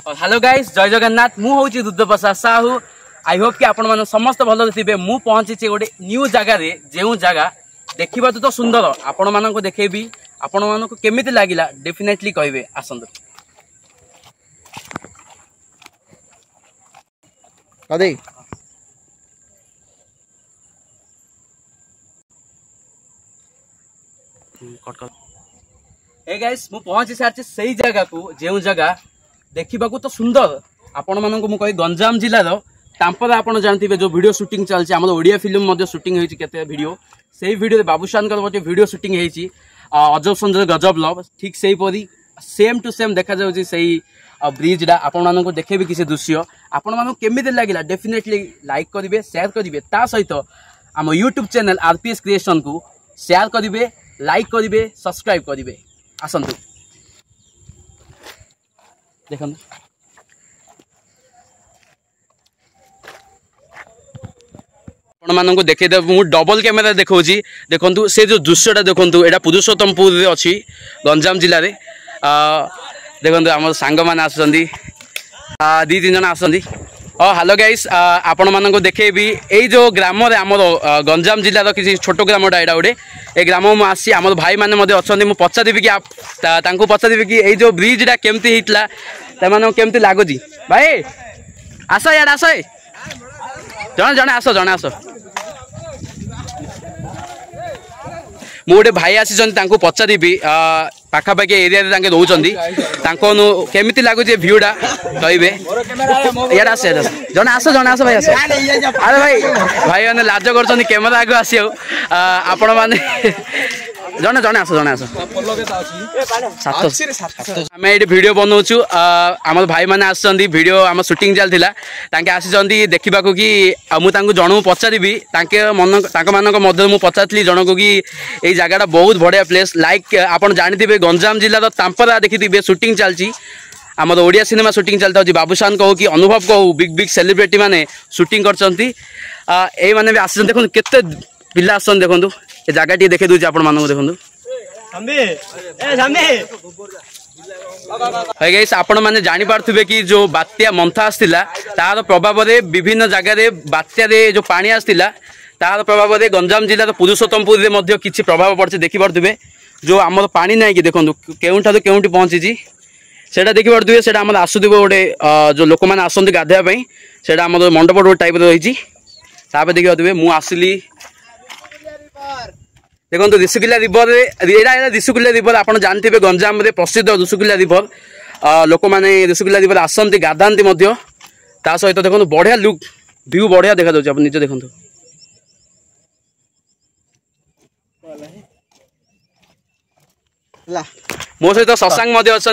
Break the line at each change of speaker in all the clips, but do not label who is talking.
Hello guys जय जगन्नाथ मु हूँ दुर्दप्रसाद साहू। आई होप कि आपण मैंने समस्त भल थे। मु पहुंची गोटे न्यू जगार जो जगह देखा तो सुंदर आपण मानक देखेबी आपण मानक केमी लगिला डेफिनेटली कहे आसतु। ए गाइस मु पहुंची सारी से जगह को जो जगह देखा तो सुंदर आपण मानक मु कही गंजाम जिलार टांपरा आप जानते जो वीडियो शूटिंग चलती आम ओडिया फिल्म शूटिंग होती केते वीडियो से वीडियो बाबूशान गोटे वीडियो शूटिंग होती अजब सुंदर गजब लव ठीक से परी सेम टू सेम देखा जाउची सही ब्रिजटा आपण मानक देखेबी किसी दृश्य आपण मानक केमिति लागिला डेफिनेटली लाइक करिवे शेयर करिवे ता सहित आम यूट्यूब चैनल आरपीएस क्रिएशन को शेयर करिवे लाइक करिवे सब्सक्राइब करिवे आसंतु देखन आपण मानक देखे मु डबल कैमेरा देखौची देखंतु से जो दृश्यटा देखंतु एटा पुरुषोत्तमपुर रे अछि गंजाम जिल्ला रे देखंतु हमर सांग मान आसंदी दी तीन जन आसंदी। हेलो गाइस आपण मानक देखेबी एई जो ग्राम रे हमर गंजाम जिल्ला रो किसी छोटो ग्रामटा एटा गोटे ए ग्राम मु आसी हमर भाई माने मध्ये अछंदी मु पचारिबी कि तांको पचारिबी कि एई जो ब्रिजटा केमती हितला तमान केमती लागुजी भाई आस यार आस जने जने आस जने आस मु गोटे भाई आसी पचारिबी पाखापाखि एरिया रोच केमी लगुच भ्यूटा कहे यार आस जने आस भाई आस अरे भाई भाई मैंने लाज कर कैमेरा आगे आस आपण मैंने जने जने आस जने आस आम ये वीडियो बनाऊँ आम भाई मैंने आसछंदी वीडियो आम शूटिंग चलता आसी देखा कि मुझे जन पचारि मन पचारि जन को कि ये जगह बहुत बढ़िया प्लेस लाइक आप जानते गंजाम जिलार तांपरा देखिए शूटिंग चलती आम ओडिया सिनेमा शूटिंग चलता हूँ बाबूशान कहू कि अनुभव कहू बिग बिग सेलिब्रिटी माने शूटिंग करछंती ए माने भी आसन देखो केते पिला आसन देखो ये जगह टी देखे दूची आपण मानक देखो गाइस आपण माने जानि पारथुबे कि जो बात्या मंथा आस्तिला तार प्रभाव रे विभिन्न जगह रे बात्या रे जो पानी आस्तिला तार प्रभाव रे गंजाम जिल्ला पुरुषोत्तमपुर रे मध्य किछि प्रभाव पड़ছে देखि पारथुबे जो आमर पानी नाइ कि देखंतु केउंठा तो केउंठी पहुंची सेटा देखि पारथुबे सेटा आमर आसुदिबो गोटे जो लोक माने आसंती गाधया पई सेटा आमर मंडप टाइप रे रहिछि तापे देखि पारथुबे मु आसिली देखो ऋषिकुल्या रिवर ऋषिकुल्या रिवर आप जानते गंजाम रे प्रसिद्ध ऋषिकुल्या रिवर लोक मैंने ऋषिकुल्या रिवर आसती गाधाती सहित देखो बढ़िया लुक व्यू बढ़िया देखा जाऊँ आप निज देखो मो सहित शशांक अच्छा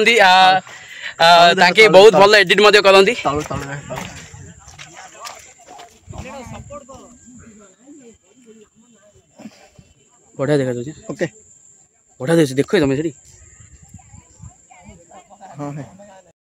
बहुत भल एडिट करती बढ़िया देखा जाऊँ ओके बढ़िया देखो तुम से हाँ